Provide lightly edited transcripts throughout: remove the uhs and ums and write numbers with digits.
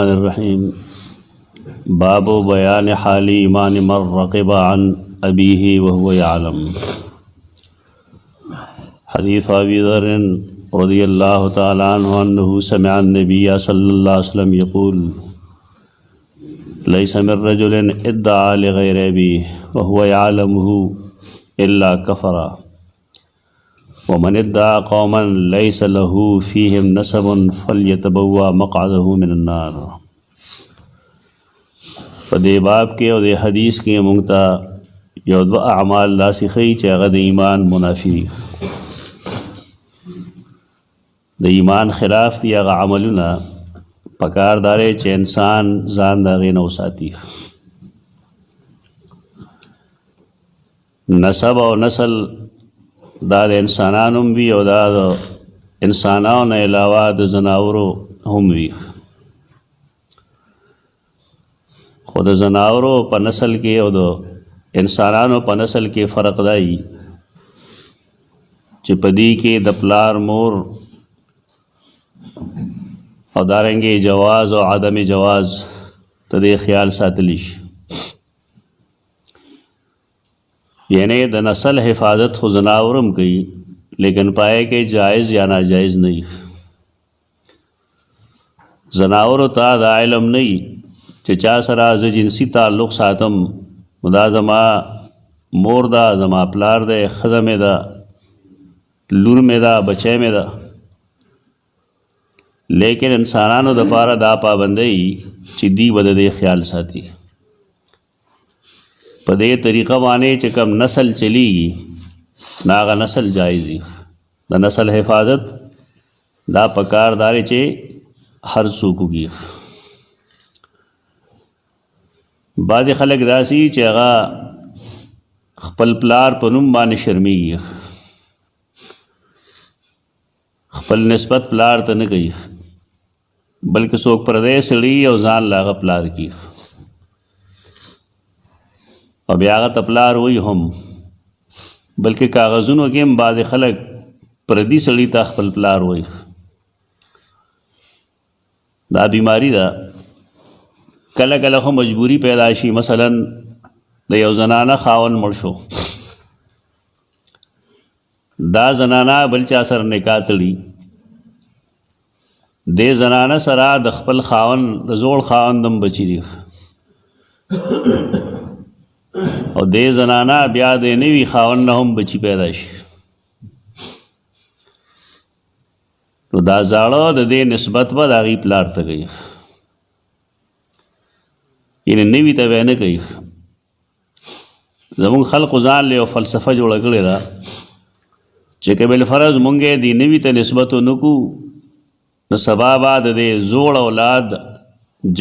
الرحمن الرحيم باب بيان حال إيمان من رغب عن أبيه وهو يعلم. حديث أبي ذر رضي الله تعالى عنه أنه سمع النبي صلى الله عليه وسلم يقول ليس من رجل ادعى لغير أبيه وهو يعلمه إلا كفر ومن ادعى قوما ليس له فيهم نسب فليتبوأ مقعده من النار. فدې باب کې او د حدیث کې موږ ته یو دوه اعمال داسې ښیي چې هغه د ایمان منافي دي، د ایمان خلاف دي. هغه عملونه پکار داره چې انسان ځان د هغې نه وساتي. نسب او نسل دا د انسانانو هم وي او دا د انسانانو نه علاوه د ځناورو هم وي. خو د ځناورو په نسل کې او د انسانانو په نسل کې فرق دی چې په دې کې د پلار مور او دارنګې جواز او عدم جواز ته دې خیال ساتلی شي. یعنی د نسل حفاظت خو ځناورم کوي لیکن پائے کې جائز یا ناجائز نه وي. ځناورو ته دا علم نه وي چې چا سره زه جنسي تعلق ساتم، دا زما مور ده، زما پلار دی، ښځه مې ده، لور مې ده، بچی مې ده. لیکن انسانانو دپاره دا پابندۍ چې دوی به د دې خیال ساتي. په دې طریقه باندې چې کوم نسل چلیږي نو هغه نسل جایز وي. د نسل حفاظت دا پکار داري چې هر څوک وکړي. بعضې خلک داسې چې هغه خپل پلار په نوم باندې شرمېږي، خپل نسبت پلار ته نه کوي بلکې څوک پردی سړي او ځان له هغه پلار کي او بیا هغه ته پلار وایي هم، بلکې کاغذونو کې هم بعضې خلک پردي سړي ته خپل پلار وایي. دا بیماری ده. کله کله خو مجبوری پیدا شي، مثلا د یو زنانه خاوند مړ شو، دا زنانه بل چا سره نکاح تړي، دې زنانه سره د خپل خاوند د زوړ خاوند هم بچي دي او دې زنانه بیا د نوي خاوند نه هم بچي پیدا شي. نو دا زاړه د دې نسبت به د هغې پلار ته کوي، یعنې نوي ته به یې نه کوي. زمونږ خلقو ځان له یو فلسفه جوړه کړې ده چې که بالفرض مونږ یې دې نوي ته نسبت ونه کړو نو سبا به د دې زوړ اولاد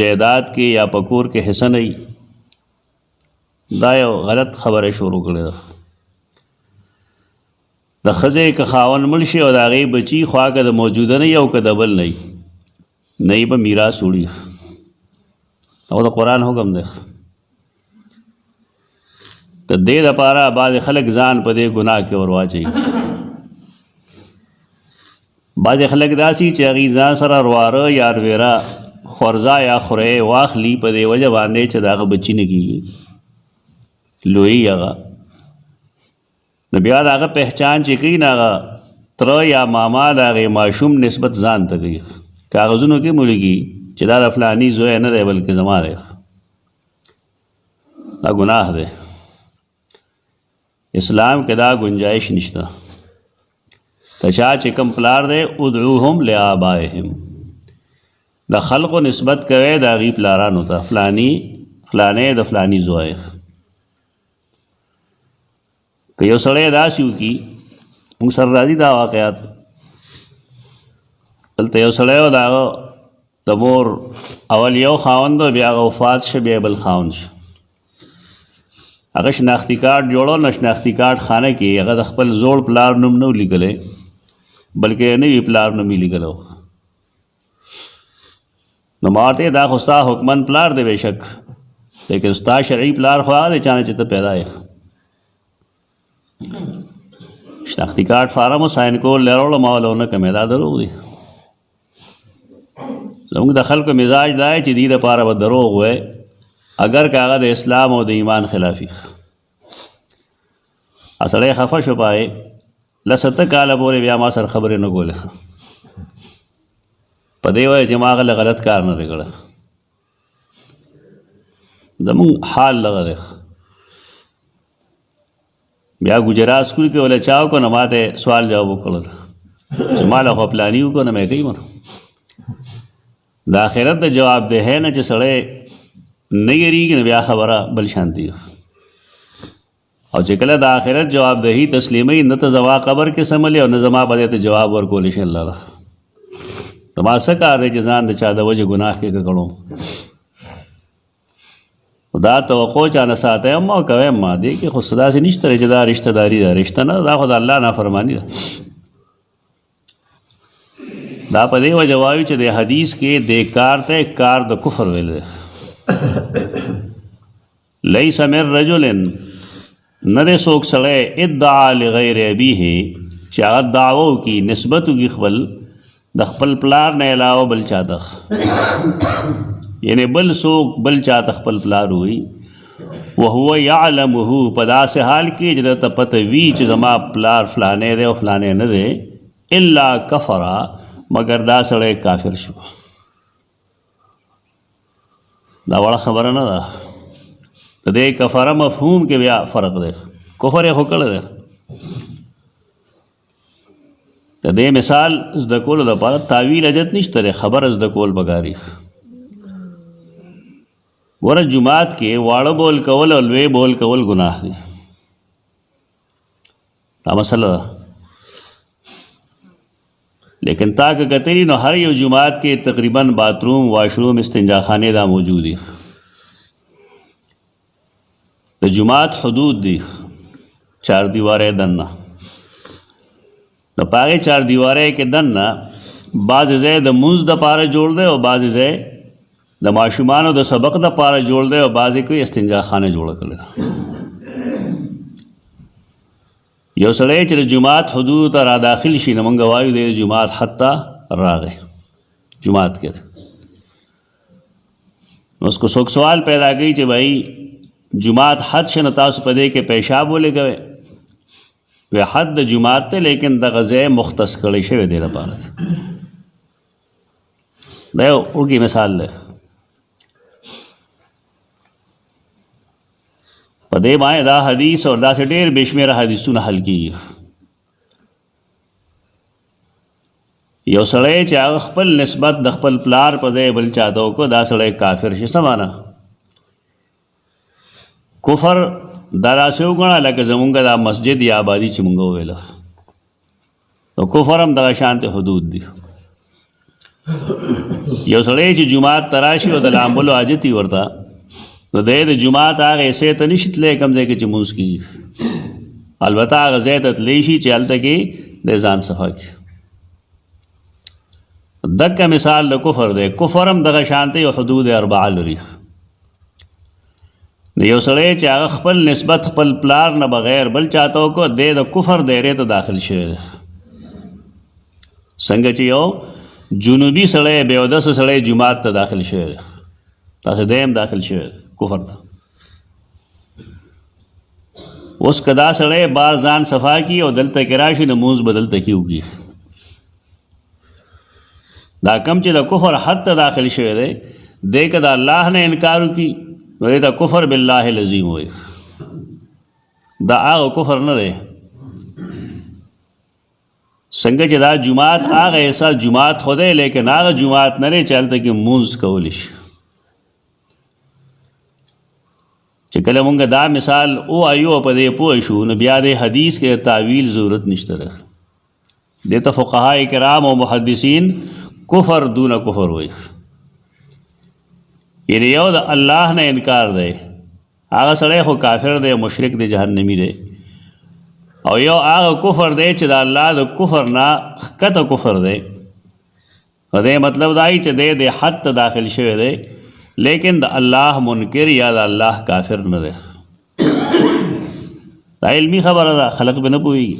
جایداد کې یا په کور کې حصه نه وي. دا یو غلط خبره شروع کړې ده. د ښځې که خاوند مړ شي او د هغې بچي خو هغه د موجوده نه وي او که د بل نه وي، نه یې به میراث وړي او د قرآن حکم دی. د دې دپاره بعضې خلک ځان په دې ګناه کې ور واچوي. بعضې خلک داسې چې هغې ځان سره رواره یا رویره خورزه یا خوری واخلي په دې وجه باندې چې د هغه بچي نه کېږي، لوی هغه نو بیا د هغه پہچان چې کوي نو هغه تره یا ماما د هغې ماشوم نسبت ځان ته کوي. کاغذونو کې مو لیکي چې دا د فلاني زوی نه دی بلکې زما دی. دا ګناه دی. اسلام کې دا گنجائش نشته. که چا چې کوم پلار دی ادعوهم لآبائهم، د خلقو نسبت کوي د هغې پلارانو ته، فلانی فلانی د فلانی زوی. که یو سړی داسې وکړي، موږ سره راځي دا واقعات، دلته یو سړی و د هغه د مور اول یو خاوند و بیا هغه وفات شه بیا بل خاوند شه. هغه شناختی کارت جوړو نو شناختی کارت خانه کې هغه د خپل زوړ پلار نوم نه و لیکلی بلکې نوي پلار نوم یې لیکلی و. نو ما ورته دا خو ستا حکمن پلار دی بېشک، لیکن ستا شرعي پلار خو هغه دی چا نه چې ته پیدا یې. شناختی کارت فارم و ساین کول لرولم او ونه کمې دا دروغ دی. زموږ د خلکو مزاج دا دی چې دې دپاره به دروغ وای اگر که هغه د اسلام او د ایمان خلافي سړی خفه شو پای لسته کاله پورې بیا ما سره خبرې نه کولې په دې وایي چې ما هغه غلط کار نه دی کړی زموږ حال دغه دی بیا ګجرات سکول کې ولا چاو کو نه ماته سوال جواب وکړل چې ما له خو پلاني وکړو نه مې کوي مر د آخرت د جواب دی نه چې سړی نه یریږي نه بیا خبره بل شانتي او چې کله د آخرت جواب دهی تسلیمي نه ته زما قبر کې سملي او نه زما به ته جواب ورکول شي الله تما څه کار دی چې ځان د چا د وجه ګناه کې کړو دا توقع چانه ساته ما کوي ما دی کې خو صدا سي نشته چې دا رشتہ داری دا رشتہ نه دا خو د الله نافرمانی ده دا په دې وجه وایي چې د حدیث کې د کار ته کار د کفر ویل دی لیس من رجل نه دی څوک سړی ادعا لغیر ابیه چې هغه دعوو کی نسبت کی خپل د خپل پلار نه علاوه بل چاته یعنی بل څوک بل چاته خپل پلار وي وهو يعلمه په داسې حال کې چې ته پته وي چې زما پلار فلانه دی او فلانه نه دی الا کفر مگر دا سړی کافر شو دا وړه خبره نه ده د دې کفاره مفهوم کې بیا فرق دی کفر یې خو کړی دی د دې مثال زده کولو لپاره تعویل اجت نشته دی خبر زده کول پکاري ګوره جماعت کې واړه بول کول او لوی بول کول ګناه دی دا مسله ده لیکن تا که کتلی نو هر یو جماعت کې تقریبا باتروم واشروم استنجا خانه دا موجود دي د جماعت حدود دي 4 دیواره دنه نو پاره 4 دیواره کې دنه بعض ځای د منځ د پاره جوړ دی او بعض ځای د ماشومانو د سبق د پاره جوړ دی او بعضې کوي استنجا خانه جوړه کړې ده یو سړی چې د جماعت حدود ته را داخل شي نو موږ وایو د جماعت حد ته راغی جماعت کې نو اس کو څوک سوال پیدا کوي چې بھائی جماعت حد شنه تاسو په دې کې پیشاب ولګوئ وی حد د جماعت ته لیکن د غزې مختص کړی شوی دی لپاره دا یو وګي مثال دی په دې باندې دا حدیث او داسې ډېر بېشمېره حدیثونه حل کېږي یو سړی چې هغه خپل نسبت د خپل پلار په ځای بل چاته وکړو دا سړی کافر شي څه معنا کفر دا داسې وګڼه لکه زمونږ دا مسجد یا آبادي چې مونږ وویله نو کفر هم دغه شانته حدود دي یو سړی چې جماعت ته راشي او د لامبلو حاجت یې ورته نو دی د جماعت هغه حصې ته نشي تللی کوم ځای کې چې مونځ کېږي البته هغه ځای ته تللی شي چې هلته کې د ځان صفا کړي دغه مثال د کفر دی کفر هم دغه شانته یو حدود 4 لري یو سړی چې هغه خپل نسبت خپل پلار نه بغیر بل چاته وکړو دی د کفر دایرې ته داخل شوی دی څنګه چې یو جنوبي سړی بې اودسه سړی جماعت ته داخل شوی دی تاسې دی هم داخل شوی دی کفر ته اوس که دا سړی بار ځان صفا کړي او دلته کې راشي نو مونځ به دلته کې وکړي دا کم چې د کفر حد ته داخل شوی دی دی که د الله نه انکار وکړي نو دی ته کفر بالله العظیم وایي دا هغه کفر نه دی څنګه چې دا جماعت هغه ایسا جماعت خو دی لیکن هغه جماعت نه دی چې هلته کې مونځ کولی شي چې کله مونږ دا مثال ووایو په دې پوه شو نو بیا د حدیث کې تعویل ضرورت نشته دی دې ته فقهای کرام او محدثین کفر دون کفر وایي یعنی یو د الله نه انکار دی هغه سړی خو کافر دی مشرک دی جهنمی دی او یو هغه کفر دی چې د الله د کفر نه ښکته کفر دی په دې مطلب دا چې دی د حد ته داخل شوی دی لیکن د الله منکر یا د الله کافر نه دی دا علمي خبره ده خلق به نه پوهېږي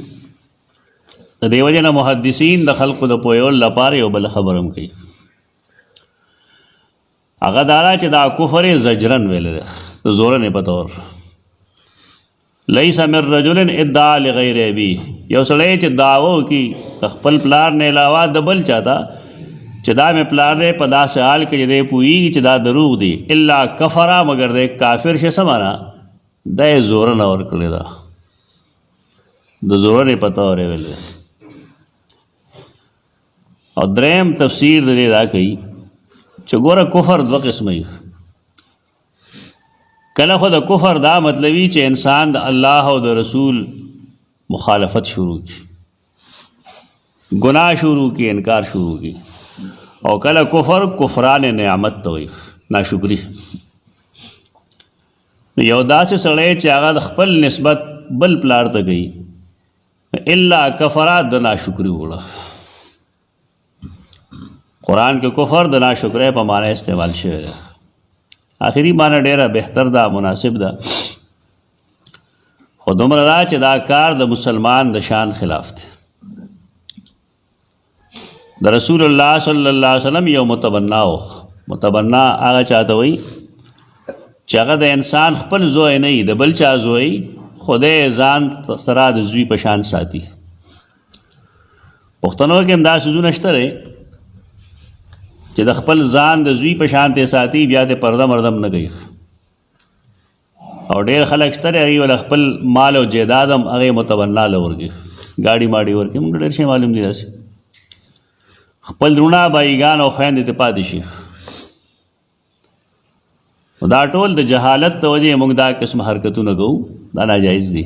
د دې وجې نه محدثین د خلقو د پوهېدو لپاره یو بله خبره هم کوي هغه دارا چې دا کفر زجرن ویل دی د زورنې په طور. لیس من رجل ادعا لغیر ابی، یو سړی چې دعوه وکړي د خپل پلار نه علاوه د بل چاته چې دا مې پلار دی په داسې حال کې چې دی پوهېږي چې دا دروغ دی، الا کفره مگر دی کافر شي. څه معنا؟ دا یې زورنه ورکړې ده، د زورنې په طور یې ویل دی. او دریم تفسیر د دې دا کوي چې ګوره کفر دوه قسمه وي. کله خو د کفر دا مطلبي چې انسان د الله او د رسول مخالفت شروع کی، گناہ شروع کی، انکار شروع کی. او کله کفر کفران نعمت ته وایي، ناشکری. یو داسې سړی چې هغه د خپل نسبت بل پلار ته کوي، الا کفره د ناشکري وړه. قرآن کې کفر د ناشکرۍ په معنی استعمال شوی دی. آخري معنی ډیره بهتر ده، مناسب ده، خو دومره ده چې دا کار د مسلمان د شان خلاف دی. د رسول الله صلی الله علیه وسلم یو متبنا و. متبنا هغه چاته وایي چې هغه د انسان خپل زوی نه وي، د بل چا زوی، خدای ځان سره د زوی په شان ساتي. پښتنو کې هم دا څیزونه شته دی چې د خپل ځان د زوی په شان ته ساتي، بیا د پرده مردم نه کوي. او ډېر خلک شته دی هغوی ول خپل مال او جیداد هم هغې متبنا له ورکوي، ګاډي ماډي ورکوي. موږ ډېر شی معلوم دي داسې خپل رونه بایګان او خویندې ته پاتې شي. دا ټول د جهالت د وجې موږ دا قسم حرکتونه کوو، دا ناجایز دي.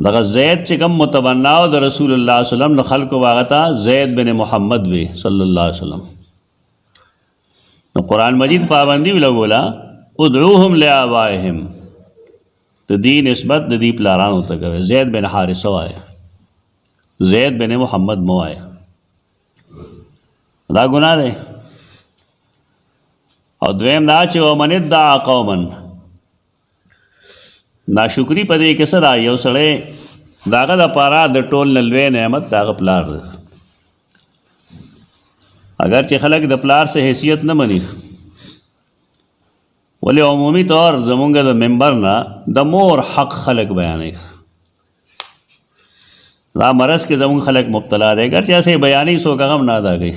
دغه زید چې کوم متبنا و د رسول الله صلی الله علیه وسلم نو خلکو هغه ته زید بن محمد وی صلی الله علیه وسلم. نو قرآن مجید پابندي ولګوله ادعوهم لآبائهم، د دې نسبت د دې پلارانو ته کوي. زید بن حارثه وایه، زید بن محمد مو وایه. دا ګناه دی. او دویم دا چې ومن ادعا قوما، ناشکری په دې کې څه ده؟ یو سړی د هغه دپاره د ټول نه لوی نعمت د هغه پلار دی. اگر چې خلک د پلار څه حیثیت نه مني، ولې عمومي طور زمونږ د ممبر نه د مور حق خلک بیانوي. دا مرض کې زمونږ خلک مبتلا دی، اگر چې هسې بیانوي څوک هغه هم نه ادا کوي،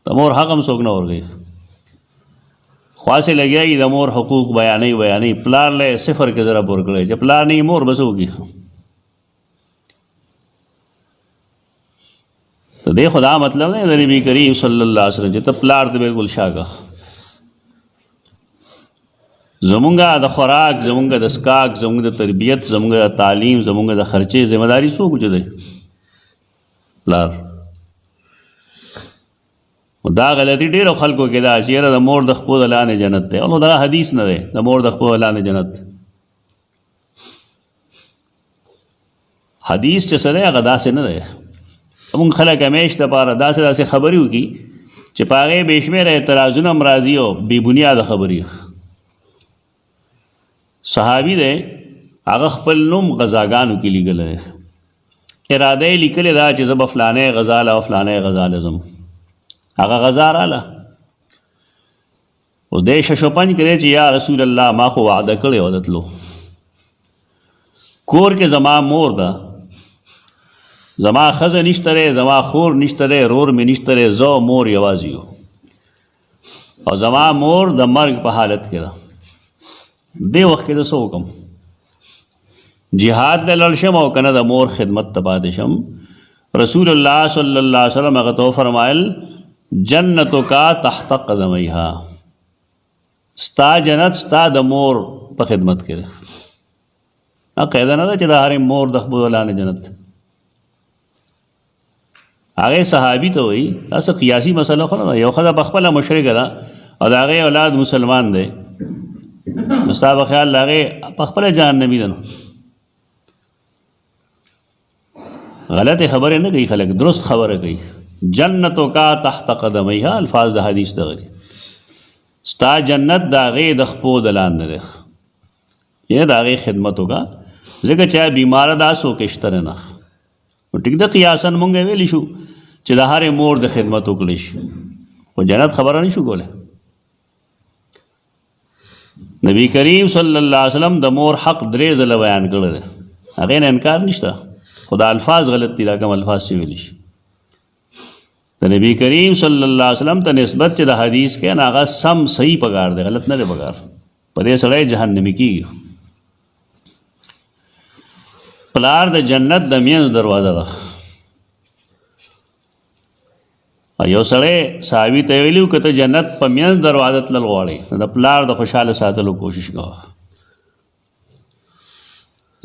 د مور حق هم څوک نه ورکوي. خواصې لګیایي د مور حقوق بیانوي، پلار له صفر کې ضرب ورکړی چې پلار نه مور به څه وکړي. د دې خو دا مطلب دی د نبي کریم صلی الله علیه وسلم چې ته پلار ته بالکل شاګه. زمونږ د خوراک، زمونږ د څښاک، زمونږ د تربیت، زمونږ د تعلیم، زمونږ د خرچې ذمہ داري څوک دی؟ پلار. دا غلطي ډېرو خلکو کې ده چې یاره د مور د خپو د لاندې جنت دی. نو دا حدیث نه دی د مور د خپو د لاندې جنت. حدیث چې څه دی هغه داسې نه دی. موږ خلک همیش دپاره داسې خبرې وکړي چې په هغې بې شمېره اعتراضونه هم راځي او بې بنیاده خبرې. صحابي دی، هغه خپل نوم غذاګانو کې لیکلی دی، اراده یې لیکلې ده چې زه به فلانی غذا له او فلانی غذا له ځم. هغه غذا راله، اوس دی ششوپنج کړی چې یا رسول الله ما خو وعده کړی و د تلو، کور کې زما مور ده، زما ښځه نشته دی، زما خور نشته دی، رور مې نشته دی، زه او مور یوازې یو، او زما مور د مرګ په حالت کې ده. دې وخت کې زه څه وکړم؟ جهاد ته لاړ شم او که نه د مور خدمت ته پاتې شم؟ رسول الله صلی الله علیه وسلم هغه ته وفرمایل جنتو کا تحت قدمیها، ستا جنت ستا د مور په خدمت کې ده. قاعده نه ده چې د هرې مور د خپلو لاندې جنت. هغې صحابي ته وایي دا څه قیاسي مسله خو نه ده. یو ښځه په خپله مشرکه ده او د هغې اولاد مسلمان دی، نو ستا په خیال د هغې په خپله جهنمي ده. نو غلطې خبرې نه کوي خلک، درست خبره کوي. جنتو کا تحت قدمیها الفاظ د حدیث دغه دي. ستا جنت د هغې د خپو د لاندې دی، یعنې د هغې خدمت وکړه، ځکه چې بیماره ده څوک یې شته نه. نو ټیک ده قیاسن مونږ ویلی شو چې د هرې مور د خدمت وکړی شي. خو جنت خبره نشو کوله. نبی کریم صلی الله علیه وسلم د مور حق درې ځله بیان کړی دی، هغې نه انکار نشته، خو دا الفاظ غلط دي، دا کوم الفاظ چې ویلی شي د نبی کریم صلی الله علیه وسلم ته نسبت چې د حدیث کې نه هغه سم صحیح پکار دی، غلط نه دی پکار. په دې سړی جهنمي کېږي. پلار د جنت د مینځ دروازه ده. یو سړی صحابي ته ویلي که ته جنت په مینځ دروازه تلل غواړې نو د پلار د خوشحاله ساتلو کوشش کوه.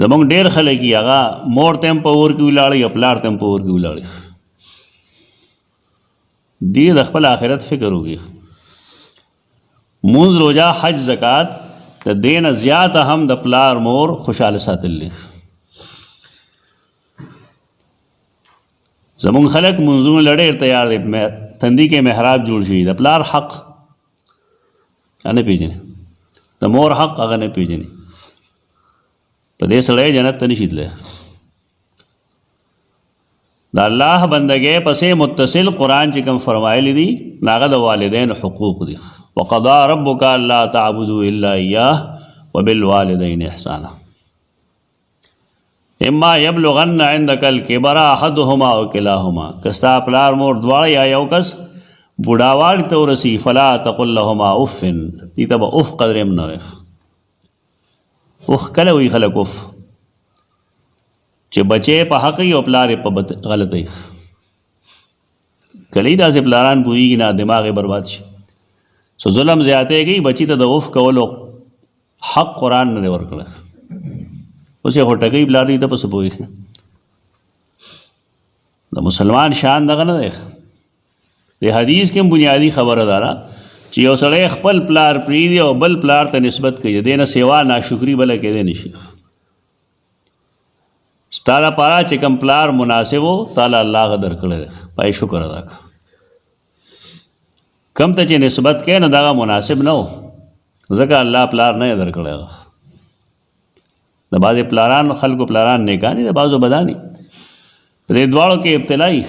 زمونږ ډېر خلک یي هغه مور ته هم په اور کې ولاړی یا پلار ته هم په اور کې ولاړی. دې د خپل آخرت فکر وکړي. مونځ، روژه، حج، زکات د دې نه زیاته هم د پلار مور خوشحاله ساتل دي. زمونږ خلک منځونه له ډېر تیار دی، تندي کې محراب جوړ شي، د پلار حق نه پېژني، د مور حق هغه نه پېژني. په دې سړی جنت ته نشي تللی. د الله بندګۍ پسې متصل قرآن چې کوم فرمایلی دي هغه د والدین حقوق دي. وقضى ربك الا تعبدوا الا اياه وبالوالدين احسانا اما یبلغن عندك الکبر احدهما او کلاهما. که ستا پلار مور دواړه یا یو کس بوډاوالي ته ورسي فلا تقل لهما اف، دې ته به اف قدر هم نه وایي. اوخ کله وایي خلک اف چې بچی په حق وي او پلار یې په غلط وي. کله یې داسې پلاران پوهېږي نه دماغ یې برباد شي. سو ظلم زیاتی کوي، بچي ته د اف کولو حق قرآن نه دی ورکړی. اوس یې خو ټکۍ پلار دی ته په څه پوهېږي. د مسلمان شان دغه نه دی. د حدیث کې هم بنیادي خبره ده چې یو سړی خپل پلار پرېږدي او بل پلار ته نسبت کوي، د دې نه سوا ناشکري بله کېدی نه شي. ستا لپاره چې کوم پلار مناسب و تعالی الله هغه درکړی دی، پای شکر ادا کړه. کم ته چې نسبت کوې نو دغه مناسب نه و، ځکه الله پلار نه یې درکړی. د بعضې پلاران خلکو پلاران نیکان دي، د بعضو بدان دي. په دې دواړو کې ابتلایي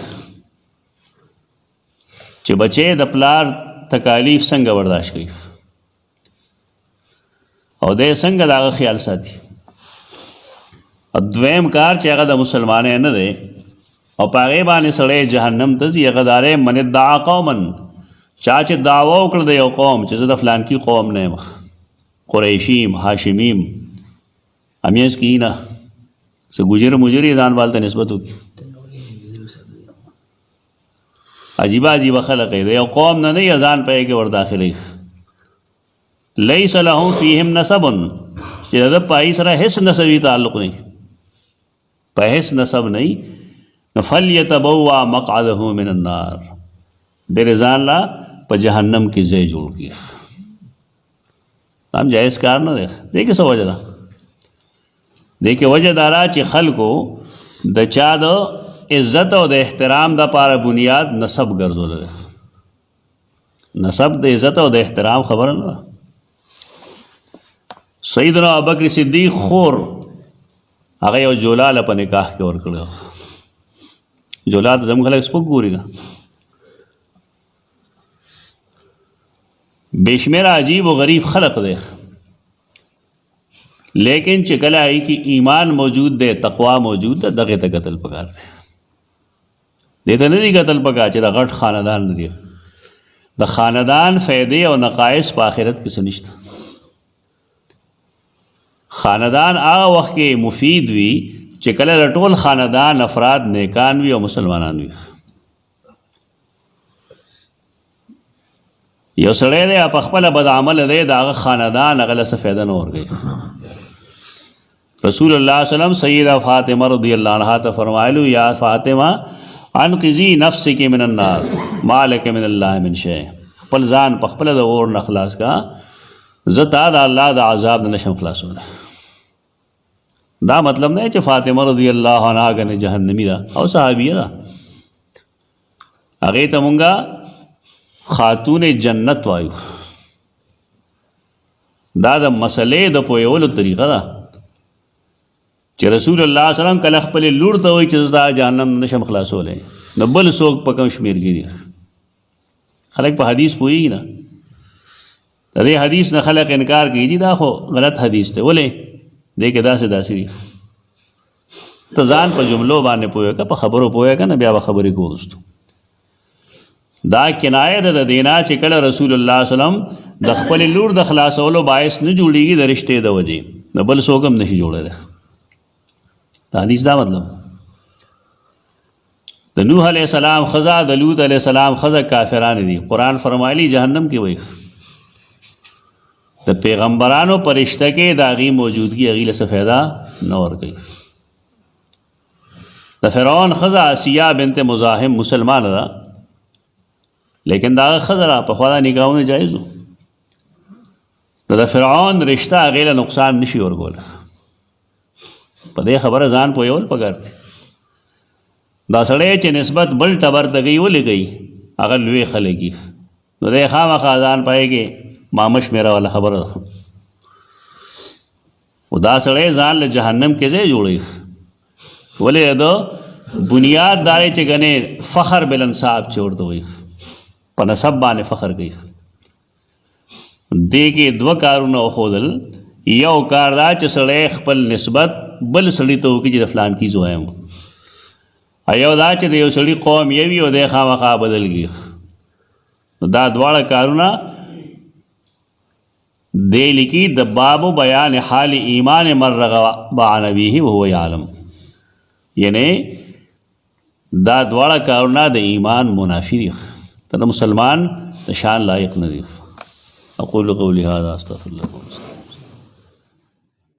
چې بچی د پلار تکالیف څنګه برداشت کوي او دی څنګه د هغه خیال ساتي. دویم کار چې هغه د مسلمانۍ نه دی او په هغې باندې سړی جهنم ته ځي، هغه دا دی من ادعا قوما، چا چې دعوه وکړه د یو قوم چې زه د فلانکي قوم نه یم، قریشیم، هاشمیم، امیز کی نه څه ګجر مجر یې ځان بالته نسبت وکړي. عجیبه عجیبه خلق دی، د یو قوم نه نه یې ځان په یې کې ورداخلوي. لیس لهم فیهم نسب، چې د په هغې سره هېڅ نسبي تعلق نه، په هېڅ نسب نه، نو فلیتبوا مقعده من النار، دې ځان لا په جهنم کې ځای جوړ کړي. دا هم جایز کار نه دی. دې کې څه وجه ده؟ دې کې وجه دا ده چې خلکو د چا د عزت او د احترام دپاره بنیاد نسب ګرځولی دی. نسب د عزت او د احترام خبره نه ده. سیدنا ابوبکر صدیق خور هغه یو جولاله په نکاح کې ورکړی. جولا ته زموږ خلک سپک ګوري ده. بے شمېره عجیب و غریب خلق دی، لیکن چې کله هغې کې ایمان موجود دی، تقوا موجود ده، دغې ته کتل پکار دی. دې ته نه دي کتل پکار چې د غټ خاندان نه دی. د خاندان فایدې او نقایص په آخرت کې څه نشته. خاندان هغه وخت کې مفید وي چې کله د ټول خاندان افراد نیکان وي او مسلمانان وي. یو سړی دی په خپله بد عمله دی، د هغه خاندان هغه له څه فایده نه ورکوي. رسول الله صلی الله علیه وسلم سیدہ فاطمه رضی الله عنها ته فرمایلو یا فاطمه انقذی نفسک من النار ما لک من الله من شیء، خپل ځان په خپله د اور نه خلاص کا، زه تا د الله د عذاب نه نشم خلاصولی. دا مطلب نه چې فاطمه رضی الله عنها کنه جهنمی ده او صحابیه ده. هغې ته مونږه خاتون جنت وایو. دا د مسلې د پوهولو طریقه ده چې رسول الله صلی الله علیه وسلم کله خپلې لور ته وایي چې زه دا جهنم نه نشم خلاصولی، نو بل څوک په کوم شمېرګي دي. خلق په حدیث پوهیږي نه، د دې حدیث نه خلق انکار کوي چې دا خو غلط حدیث دی. ولې دې کې داسې دي؟ ته ځان په جملو باندې پوهه که په خبرو پوهه که نه، بیا به خبرې کوو. دوستو دا کنایه ده د دینا چې کله رسول الله صلی الله علیه وسلم د خپل لور د خلاصولو باعث نه جوړیږي د رشتې د وجې، د بل څوک هم نشي جوړلی. د حدیث دا مطلب د نوح علیہ السلام ښځه د لوط علیہ السلام ښځه کافران دي. قرآن فرمایلی جهنم کې وایي د پیغمبرانو په رشته کې د هغې موجودګي هغې له څه فایده نه ورکوي. د فرعون ښځه آسیه بنت مزاحم مسلمانه ده، لیکن دا هغه ښځه ده پخوا دا نکاحونه جایز وو، نو د فرعون رشته هغې له نقصان نشي ورکولی. په دې خبره ځان پوهول پکار دی. دا سړی چې نسبت بل ټبر ته کوي ولې کوي؟ هغه لوی خلک دي، نو دی خامخا ځان پوهېږي مامه شمېره والا خبره ده. خو دا سړی ځان له جهنم کې ځای جوړوي. ولې د بنیاد دا دی چې ګنې فخر بالانساب چې ورته وایي، په نسب باندې فخر کوي. دې کې دوه کارونه وښودل. یو کار دا چې سړی خپل نسبت بل سړي ته وکړي چې د فلان کې زوی یم، یو دا چې د یو سړي قوم یوي او دی خامخا بدل کړي. دا دواړه کارونه دی لیکي د باب بیان حال ایمان من رغب عن ابیه وهو یعلم، یعنی دا دواړه کارونه د ایمان منافي دي، ته د مسلمان د شان لایق نه دي. اقول قولی هذا استغفر الله.